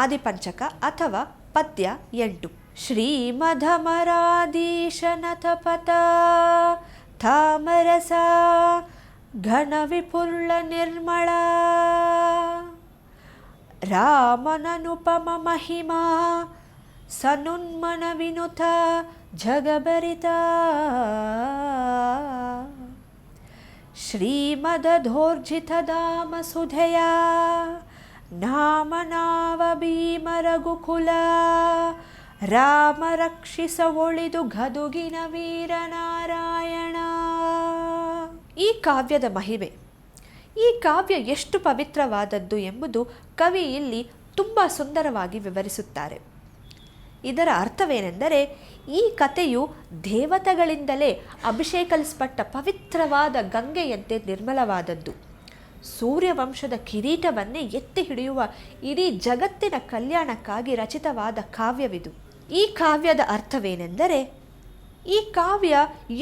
ಆದಿಪಂಚಕ ಅಥವಾ ಪದ್ಯ 8. ಶ್ರೀಮಧಮರಾಧೀಶನಥಪಥ ತಾಮರಸ ಘನ ವಿಪುರ್ಳ ನಿರ್ಮಳ ರಾಮನನುಪಮ ಮಹಿಮಾ ಸನುನ್ಮನ ವಿನುತ ಜಗಭರಿತ ಶ್ರೀಮದಧೋರ್ಜಿತಧಾಮ ಸುಧೆಯ ನಾಮ ನಾವ ಭೀಮ ರಘುಕುಲ ರಾಮ ರಕ್ಷಿಸ ಒಳಿದು ಗದುಗಿನ ವೀರನಾರಾಯಣ. ಈ ಕಾವ್ಯದ ಮಹಿಮೆ, ಈ ಕಾವ್ಯ ಎಷ್ಟು ಪವಿತ್ರವಾದದ್ದು ಎಂಬುದು ಕವಿ ಇಲ್ಲಿ ತುಂಬ ಸುಂದರವಾಗಿ ವಿವರಿಸುತ್ತಾರೆ. ಇದರ ಅರ್ಥವೇನೆಂದರೆ, ಈ ಕಥೆಯು ದೇವತೆಗಳಿಂದಲೇ ಅಭಿಷೇಕಿಸಲ್ಪಟ್ಟ ಪವಿತ್ರವಾದ ಗಂಗೆಯಂತೆ ನಿರ್ಮಲವಾದದ್ದು. ಸೂರ್ಯವಂಶದ ಕಿರೀಟವನ್ನೇ ಎತ್ತಿ ಹಿಡಿಯುವ ಇಡೀ ಜಗತ್ತಿನ ಕಲ್ಯಾಣಕ್ಕಾಗಿ ರಚಿತವಾದ ಕಾವ್ಯವಿದು. ಈ ಕಾವ್ಯದ ಅರ್ಥವೇನೆಂದರೆ, ಈ ಕಾವ್ಯ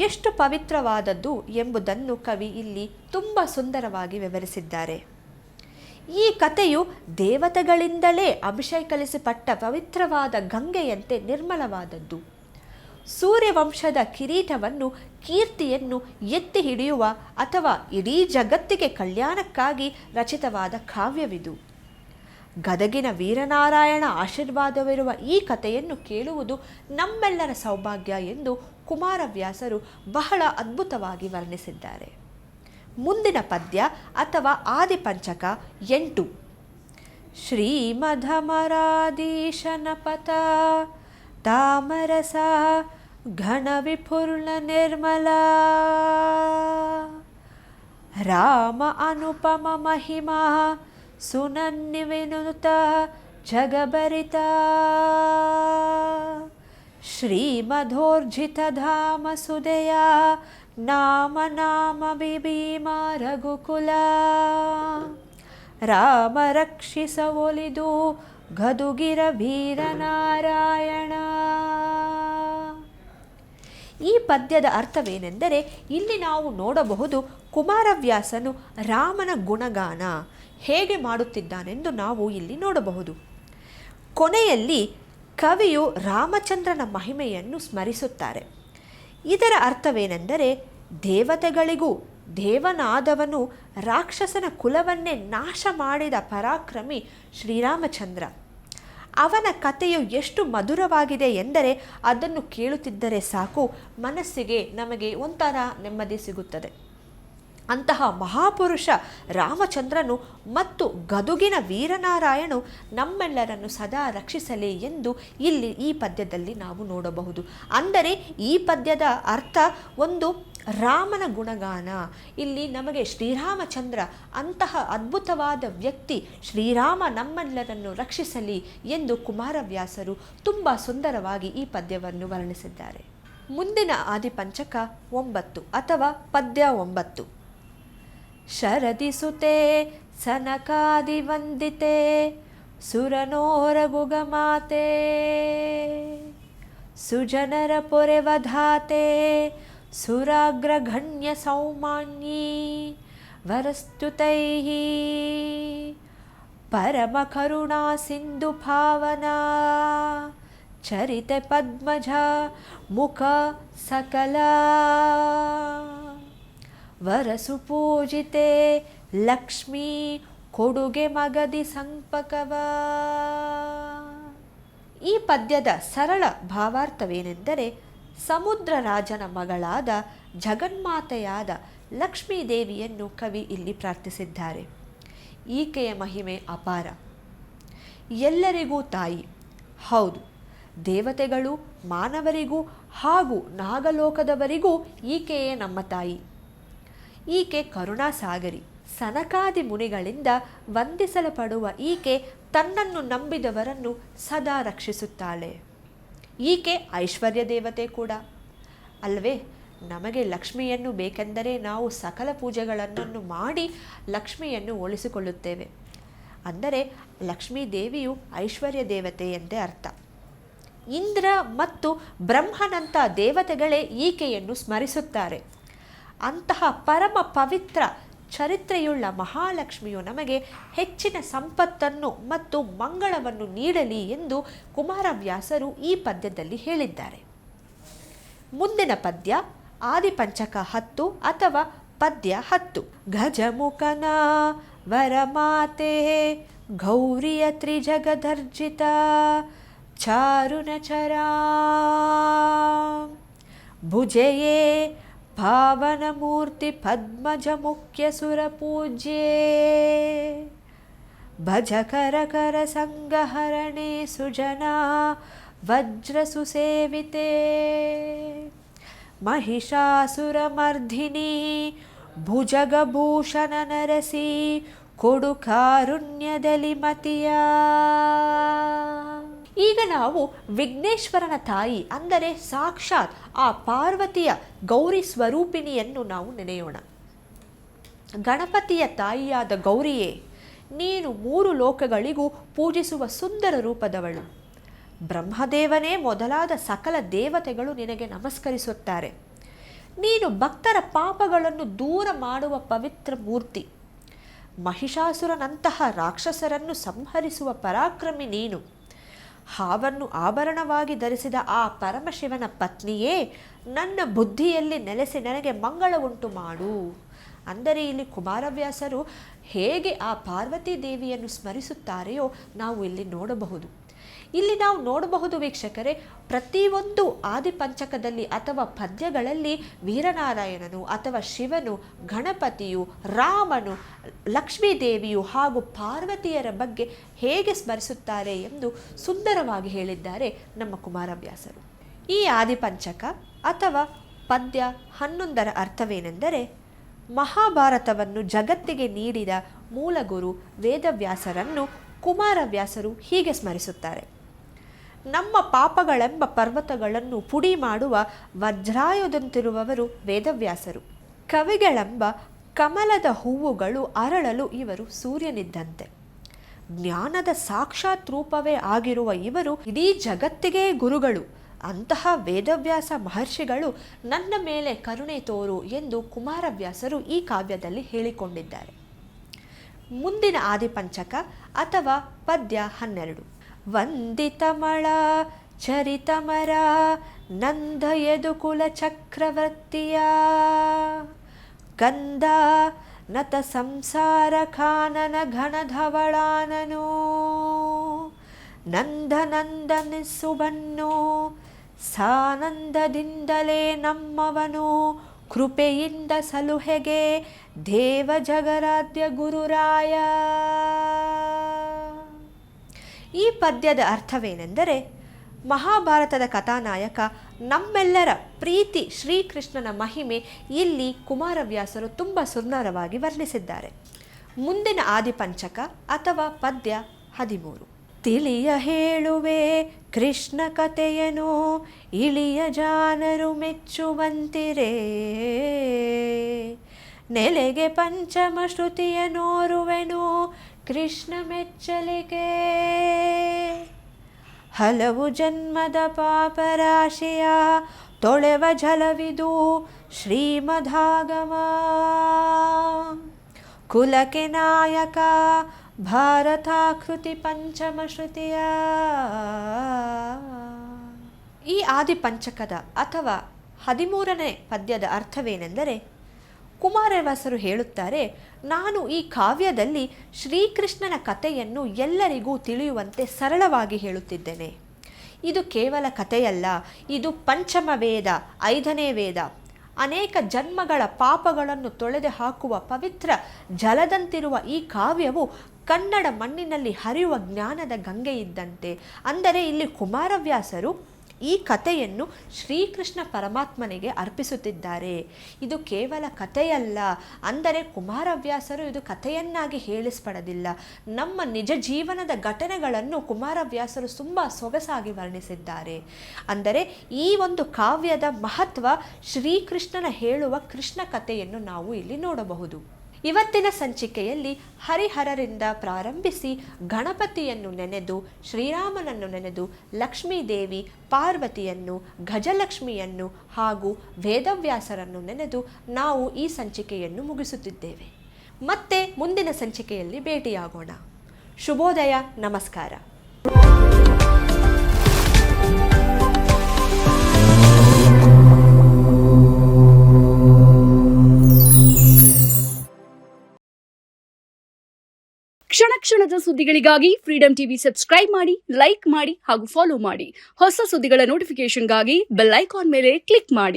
ಎಷ್ಟು ಪವಿತ್ರವಾದದ್ದು ಎಂಬುದನ್ನು ಕವಿ ಇಲ್ಲಿ ತುಂಬ ಸುಂದರವಾಗಿ ವಿವರಿಸಿದ್ದಾರೆ. ಈ ಕಥೆಯು ದೇವತೆಗಳಿಂದಲೇ ಅಭಿಷೇಕಿಸಲ್ಪಟ್ಟ ಪವಿತ್ರವಾದ ಗಂಗೆಯಂತೆ ನಿರ್ಮಲವಾದದ್ದು. ಸೂರ್ಯವಂಶದ ಕಿರೀಟವನ್ನು, ಕೀರ್ತಿಯನ್ನು ಎತ್ತಿ ಹಿಡಿಯುವ ಅಥವಾ ಇಡೀ ಜಗತ್ತಿಗೆ ಕಲ್ಯಾಣಕ್ಕಾಗಿ ರಚಿತವಾದ ಕಾವ್ಯವಿದು. ಗದಗಿನ ವೀರನಾರಾಯಣ ಆಶೀರ್ವಾದವಿರುವ ಈ ಕಥೆಯನ್ನು ಕೇಳುವುದು ನಮ್ಮೆಲ್ಲರ ಸೌಭಾಗ್ಯ ಎಂದು ಕುಮಾರವ್ಯಾಸರು ಬಹಳ ಅದ್ಭುತವಾಗಿ ವರ್ಣಿಸಿದ್ದಾರೆ. ಮುಂದಿನ ಪದ್ಯ ಅಥವಾ ಆದಿಪಂಚಕ 8. ಶ್ರೀಮಧಮರಾಧೀಶನಪಥ ತಾಮರಸ ಘನ ವಿಪುರ್ಣ ನಿರ್ಮಲ ರಾಮ ಅನುಪಮ ಮಹಿಮಾ ಸುನನ್ನಿವಿನುತ ಜಗಭರಿತ ಶ್ರೀಮಧೋರ್ಜಿತಧಾಮ ಸುಧೆಯ ನಾಮ ನಾಮ ಭೀಮ ರಘುಕುಲ ರಾಮ ರಕ್ಷಿಸ ಒಲಿದು ಗದುಗಿರ ವೀರನಾರಾಯಣ. ಈ ಪದ್ಯದ ಅರ್ಥವೇನೆಂದರೆ, ಇಲ್ಲಿ ನಾವು ನೋಡಬಹುದು ಕುಮಾರವ್ಯಾಸನು ರಾಮನ ಗುಣಗಾನ ಹೇಗೆ ಮಾಡುತ್ತಿದ್ದಾನೆಂದು ನಾವು ಇಲ್ಲಿ ನೋಡಬಹುದು. ಕೊನೆಯಲ್ಲಿ ಕವಿಯು ರಾಮಚಂದ್ರನ ಮಹಿಮೆಯನ್ನು ಸ್ಮರಿಸುತ್ತಾರೆ. ಇದರ ಅರ್ಥವೇನೆಂದರೆ, ದೇವತೆಗಳಿಗೂ ದೇವನಾದವನು ರಾಕ್ಷಸನ ಕುಲವನ್ನೇ ನಾಶ ಮಾಡಿದ ಪರಾಕ್ರಮಿ ಶ್ರೀರಾಮಚಂದ್ರ. ಅವನ ಕಥೆಯು ಎಷ್ಟು ಮಧುರವಾಗಿದೆ ಎಂದರೆ, ಅದನ್ನು ಕೇಳುತ್ತಿದ್ದರೆ ಸಾಕು, ಮನಸ್ಸಿಗೆ ನಮಗೆ ಒಂಥರ ನೆಮ್ಮದಿ ಸಿಗುತ್ತದೆ. ಅಂತಹ ಮಹಾಪುರುಷ ರಾಮಚಂದ್ರನು ಮತ್ತು ಗದುಗಿನ ವೀರನಾರಾಯಣನು ನಮ್ಮೆಲ್ಲರನ್ನು ಸದಾ ರಕ್ಷಿಸಲಿ ಎಂದು ಇಲ್ಲಿ ಈ ಪದ್ಯದಲ್ಲಿ ನಾವು ನೋಡಬಹುದು. ಅಂದರೆ ಈ ಪದ್ಯದ ಅರ್ಥ ಒಂದು ರಾಮನ ಗುಣಗಾನ. ಇಲ್ಲಿ ನಮಗೆ ಶ್ರೀರಾಮಚಂದ್ರ ಅಂತಹ ಅದ್ಭುತವಾದ ವ್ಯಕ್ತಿ, ಶ್ರೀರಾಮ ನಮ್ಮೆಲ್ಲರನ್ನು ರಕ್ಷಿಸಲಿ ಎಂದು ಕುಮಾರವ್ಯಾಸರು ತುಂಬ ಸುಂದರವಾಗಿ ಈ ಪದ್ಯವನ್ನು ವರ್ಣಿಸಿದ್ದಾರೆ. ಮುಂದಿನ ಆದಿಪಂಚಕ 9 ಅಥವಾ ಪದ್ಯ 9. ಶರದಿಸುತೆ ಸನಕಾದಿ ವಂದಿತೆ ಸುರನೋರಗುಗಮಾತೆ ಸುಜನರ ಪೊರೆವಧಾತೆ ಸುರಾಗ್ರಗಣ್ಯ ಸೌಮಾನ್ಯೀ ವರಸ್ತುತೈಃ ಪರಮ ಕರುಣಾ ಸಿಂಧು ಭಾವನಾ ಚರಿತೆ ಪದ್ಮಜ ಮುಖ ಸಕಲ ವರಸು ಪೂಜಿತೆ ಲಕ್ಷ್ಮೀ ಕೊಡುಗೆ ಮಗದಿ ಸಂಪಕವ. ಈ ಪದ್ಯದ ಸರಳ ಭಾವಾರ್ಥವೇನೆಂದರೆ, ಸಮುದ್ರ ರಾಜನ ಮಗಳಾದ ಜಗನ್ಮಾತೆಯಾದ ಲಕ್ಷ್ಮೀದೇವಿಯನ್ನು ಕವಿ ಇಲ್ಲಿ ಪ್ರಾರ್ಥಿಸಿದ್ದಾರೆ. ಈಕೆಯ ಮಹಿಮೆ ಅಪಾರ, ಎಲ್ಲರಿಗೂ ತಾಯಿ. ಹೌದು, ದೇವತೆಗಳು, ಮಾನವರಿಗೂ ಹಾಗೂ ನಾಗಲೋಕದವರಿಗೂ ಈಕೆಯೇ ನಮ್ಮ ತಾಯಿ. ಈಕೆ ಕರುಣಾಸಾಗರಿ. ಸನಕಾದಿ ಮುನಿಗಳಿಂದ ವಂದಿಸಲ್ಪಡುವ ಈಕೆ ತನ್ನನ್ನು ನಂಬಿದವರನ್ನು ಸದಾ ರಕ್ಷಿಸುತ್ತಾಳೆ. ಈಕೆ ಐಶ್ವರ್ಯ ದೇವತೆ ಕೂಡ ಅಲ್ಲವೇ? ನಮಗೆ ಲಕ್ಷ್ಮಿಯನ್ನು ಬೇಕೆಂದರೆ ನಾವು ಸಕಲ ಪೂಜೆಗಳನ್ನು ಮಾಡಿ ಲಕ್ಷ್ಮಿಯನ್ನು ಉಳಿಸಿಕೊಳ್ಳುತ್ತೇವೆ. ಅಂದರೆ ಲಕ್ಷ್ಮೀ ದೇವಿಯು ಐಶ್ವರ್ಯ ದೇವತೆ ಎಂದೇ ಅರ್ಥ. ಇಂದ್ರ ಮತ್ತು ಬ್ರಹ್ಮನಂಥ ದೇವತೆಗಳೇ ಈಕೆಯನ್ನು ಸ್ಮರಿಸುತ್ತಾರೆ. ಅಂತಹ ಪರಮ ಪವಿತ್ರ ಚರಿತ್ರೆಯುಳ್ಳ ಮಹಾಲಕ್ಷ್ಮಿಯು ನಮಗೆ ಹೆಚ್ಚಿನ ಸಂಪತ್ತನ್ನು ಮತ್ತು ಮಂಗಳವನ್ನು ನೀಡಲಿ ಎಂದು ಕುಮಾರವ್ಯಾಸರು ಈ ಪದ್ಯದಲ್ಲಿ ಹೇಳಿದ್ದಾರೆ. ಮುಂದಿನ ಪದ್ಯ ಆದಿಪಂಚಕ 10 ಅಥವಾ ಪದ್ಯ 10. ಗಜಮುಖನ ವರಮಾತೆ ಗೌರಿಯ ತ್ರಿಜಗದರ್ಜಿತ ಚಾರುನಚರಾ ಭುಜಯೇ ಪಾವನಮೂರ್ತಿ ಪದ್ಮಜ ಮುಖ್ಯ ಸುರಪೂಜ್ಯೆ ಭಜ ಕರ ಕರ ಸಂಗಹರಣೆ ಸುಜನಾ ವಜ್ರ ಸುಸೇವಿತೆ ಮಹಿಷಾಸುರಮರ್ಧಿನಿ ಭುಜಗಭೂಷಣ ನರಸಿ ಕೊಡು ಕಾರುಣ್ಯದಲ್ಲಿ ಮತಿಯ. ಈಗ ನಾವು ವಿಘ್ನೇಶ್ವರನ ತಾಯಿ ಅಂದರೆ ಸಾಕ್ಷಾತ್ ಆ ಪಾರ್ವತಿಯ ಗೌರಿ ಸ್ವರೂಪಿಣಿಯನ್ನು ನಾವು ನೆನೆಯೋಣ. ಗಣಪತಿಯ ತಾಯಿಯಾದ ಗೌರಿಯೇ, ನೀನು 3 ಲೋಕಗಳಿಗೂ ಪೂಜಿಸುವ ಸುಂದರ ರೂಪದವಳು. ಬ್ರಹ್ಮದೇವನೇ ಮೊದಲಾದ ಸಕಲ ದೇವತೆಗಳು ನಿನಗೆ ನಮಸ್ಕರಿಸುತ್ತಾರೆ. ನೀನು ಭಕ್ತರ ಪಾಪಗಳನ್ನು ದೂರ ಮಾಡುವ ಪವಿತ್ರ ಮೂರ್ತಿ. ಮಹಿಷಾಸುರನಂತಹ ರಾಕ್ಷಸರನ್ನು ಸಂಹರಿಸುವ ಪರಾಕ್ರಮಿ ನೀನು. ಹಾವನ್ನು ಆಭರಣವಾಗಿ ಧರಿಸಿದ ಆ ಪರಮಶಿವನ ಪತ್ನಿಯೇ, ನನ್ನ ಬುದ್ಧಿಯಲ್ಲಿ ನೆಲೆಸಿ ನನಗೆ ಮಂಗಳ ಉಂಟು ಮಾಡು. ಅಂದರೆ ಇಲ್ಲಿ ಕುಮಾರವ್ಯಾಸರು ಹೇಗೆ ಆ ಪಾರ್ವತಿ ದೇವಿಯನ್ನು ಸ್ಮರಿಸುತ್ತಾರೆಯೋ ನಾವು ಇಲ್ಲಿ ನೋಡಬಹುದು. ಇಲ್ಲಿ ನಾವು ನೋಡಬಹುದು ವೀಕ್ಷಕರೇ, ಪ್ರತಿಯೊಂದು ಆದಿಪಂಚಕದಲ್ಲಿ ಅಥವಾ ಪದ್ಯಗಳಲ್ಲಿ ವೀರನಾರಾಯಣನು ಅಥವಾ ಶಿವನು, ಗಣಪತಿಯು, ರಾಮನು, ಲಕ್ಷ್ಮೀದೇವಿಯು ಹಾಗೂ ಪಾರ್ವತಿಯರ ಬಗ್ಗೆ ಹೇಗೆ ಸ್ಮರಿಸುತ್ತಾರೆ ಎಂದು ಸುಂದರವಾಗಿ ಹೇಳಿದ್ದಾರೆ ನಮ್ಮ ಕುಮಾರವ್ಯಾಸರು. ಈ ಆದಿಪಂಚಕ ಅಥವಾ ಪದ್ಯ 11ರ ಅರ್ಥವೇನೆಂದರೆ, ಮಹಾಭಾರತವನ್ನು ಜಗತ್ತಿಗೆ ನೀಡಿದ ಮೂಲಗುರು ವೇದವ್ಯಾಸರನ್ನು ಕುಮಾರವ್ಯಾಸರು ಹೀಗೆ ಸ್ಮರಿಸುತ್ತಾರೆ. ನಮ್ಮ ಪಾಪಗಳೆಂಬ ಪರ್ವತಗಳನ್ನು ಪುಡಿ ಮಾಡುವ ವಜ್ರಾಯುಧಂತಿರುವವರು ವೇದವ್ಯಾಸರು. ಕವಿಗಳೆಂಬ ಕಮಲದ ಹೂವುಗಳು ಅರಳಲು ಇವರು ಸೂರ್ಯನಿದ್ದಂತೆ. ಜ್ಞಾನದ ಸಾಕ್ಷಾತ್ ರೂಪವೇ ಆಗಿರುವ ಇವರು ಇಡೀ ಜಗತ್ತಿಗೆ ಗುರುಗಳು. ಅಂತಹ ವೇದವ್ಯಾಸ ಮಹರ್ಷಿಗಳು ನನ್ನ ಮೇಲೆ ಕರುಣೆ ತೋರು ಎಂದು ಕುಮಾರವ್ಯಾಸರು ಈ ಕಾವ್ಯದಲ್ಲಿ ಹೇಳಿಕೊಂಡಿದ್ದಾರೆ. ಮುಂದಿನ ಆದಿಪಂಚಕ ಅಥವಾ ಪದ್ಯ 12. ವಂದಿತಮಳ ಚರಿತಮರ ನಂದ ಯದುಕುಲ ಚಕ್ರವರ್ತಿಯ ಕಂದ ನತ ಸಂಸಾರ ಕಾನನ ಘನಧವಳಾನನು ನಂದನಂದನಿಸುಬನ್ನು ಸಾನಂದದಿಂದಲೇ ನಮ್ಮವನು ಕೃಪೆಯಿಂದ ಸಲುಹೆಗೆ ದೇವ ಜಗರಾಧ್ಯ ಗುರುರಾಯ. ಈ ಪದ್ಯದ ಅರ್ಥವೇನೆಂದರೆ, ಮಹಾಭಾರತದ ಕಥಾನಾಯಕ ನಮ್ಮೆಲ್ಲರ ಪ್ರೀತಿ ಶ್ರೀಕೃಷ್ಣನ ಮಹಿಮೆ ಇಲ್ಲಿ ಕುಮಾರವ್ಯಾಸರು ತುಂಬ ಸುಂದರವಾಗಿ ವರ್ಣಿಸಿದ್ದಾರೆ. ಮುಂದಿನ ಆದಿಪಂಚಕ ಅಥವಾ ಪದ್ಯ 13. ತಿಳಿಯ ಹೇಳುವೆ ಕೃಷ್ಣ ಕಥೆಯನು ಇಳಿಯ ಜಾನರು ಮೆಚ್ಚುವಂತಿರೇ ನೆಲೆಗೆ ಪಂಚಮ ಶ್ರುತಿಯ ನೋರುವೆನು ಕೃಷ್ಣ ಮೆಚ್ಚಲಿಕೆ ಹಲವು ಜನ್ಮದ ಪಾಪರಾಶಿಯ ತೊಳೆವ ಜಲವಿದು ಶ್ರೀಮದಾಗಮ ಕುಲಕ್ಕೆ ನಾಯಕ ಭಾರತಾಕೃತಿ ಪಂಚಮ ಶ್ರುತಿಯ. ಈ ಆದಿಪಂಚಕದ ಅಥವಾ 13ನೇ ಪದ್ಯದ ಅರ್ಥವೇನೆಂದರೆ, ಕುಮಾರವ್ಯಾಸರು ಹೇಳುತ್ತಾರೆ, ನಾನು ಈ ಕಾವ್ಯದಲ್ಲಿ ಶ್ರೀಕೃಷ್ಣನ ಕಥೆಯನ್ನು ಎಲ್ಲರಿಗೂ ತಿಳಿಯುವಂತೆ ಸರಳವಾಗಿ ಹೇಳುತ್ತಿದ್ದೇನೆ. ಇದು ಕೇವಲ ಕಥೆಯಲ್ಲ, ಇದು ಪಂಚಮ ವೇದ, 5ನೇ ವೇದ. ಅನೇಕ ಜನ್ಮಗಳ ಪಾಪಗಳನ್ನು ತೊಳೆದು ಹಾಕುವ ಪವಿತ್ರ ಜಲದಂತಿರುವ ಈ ಕಾವ್ಯವು ಕನ್ನಡ ಮಣ್ಣಿನಲ್ಲಿ ಹರಿಯುವ ಜ್ಞಾನದ ಗಂಗೆ ಇದ್ದಂತೆ. ಅಂದರೆ ಇಲ್ಲಿ ಕುಮಾರವ್ಯಾಸರು ಈ ಕಥೆಯನ್ನು ಶ್ರೀಕೃಷ್ಣ ಪರಮಾತ್ಮನಿಗೆ ಅರ್ಪಿಸುತ್ತಿದ್ದಾರೆ. ಇದು ಕೇವಲ ಕಥೆಯಲ್ಲ, ಅಂದರೆ ಕುಮಾರವ್ಯಾಸರು ಇದು ಕಥೆಯನ್ನಾಗಿ ಹೇಳಿಸ್ಪಡೋದಿಲ್ಲ. ನಮ್ಮ ನಿಜ ಜೀವನದ ಘಟನೆಗಳನ್ನು ಕುಮಾರವ್ಯಾಸರು ತುಂಬ ಸೊಗಸಾಗಿ ವರ್ಣಿಸಿದ್ದಾರೆ. ಅಂದರೆ ಈ ಒಂದು ಕಾವ್ಯದ ಮಹತ್ವ ಶ್ರೀಕೃಷ್ಣನ ಹೇಳುವ ಕೃಷ್ಣ ಕಥೆಯನ್ನು ನಾವು ಇಲ್ಲಿ ನೋಡಬಹುದು. ಇವತ್ತಿನ ಸಂಚಿಕೆಯಲ್ಲಿ ಹರಿಹರರಿಂದ ಪ್ರಾರಂಭಿಸಿ ಗಣಪತಿಯನ್ನು ನೆನೆದು, ಶ್ರೀರಾಮನನ್ನು ನೆನೆದು, ಲಕ್ಷ್ಮೀದೇವಿ, ಪಾರ್ವತಿಯನ್ನು, ಗಜಲಕ್ಷ್ಮಿಯನ್ನು ಹಾಗೂ ವೇದವ್ಯಾಸರನ್ನು ನೆನೆದು ನಾವು ಈ ಸಂಚಿಕೆಯನ್ನು ಮುಗಿಸುತ್ತಿದ್ದೇವೆ. ಮತ್ತೆ ಮುಂದಿನ ಸಂಚಿಕೆಯಲ್ಲಿ ಭೇಟಿಯಾಗೋಣ. ಶುಭೋದಯ, ನಮಸ್ಕಾರ. ಕ್ಷಣ ಕ್ಷಣದ ಸುದ್ದಿಗಳಿಗಾಗಿ ಫ್ರೀಡಂ ಟಿವಿ ಸಬ್ಸ್ಕ್ರೈಬ್ ಮಾಡಿ, ಲೈಕ್ ಮಾಡಿ ಹಾಗೂ ಫಾಲೋ ಮಾಡಿ. ಹೊಸ ಸುದ್ದಿಗಳ ನೋಟಿಫಿಕೇಶನ್ಗಾಗಿ ಬೆಲ್ ಐಕಾನ್ ಮೇಲೆ ಕ್ಲಿಕ್ ಮಾಡಿ.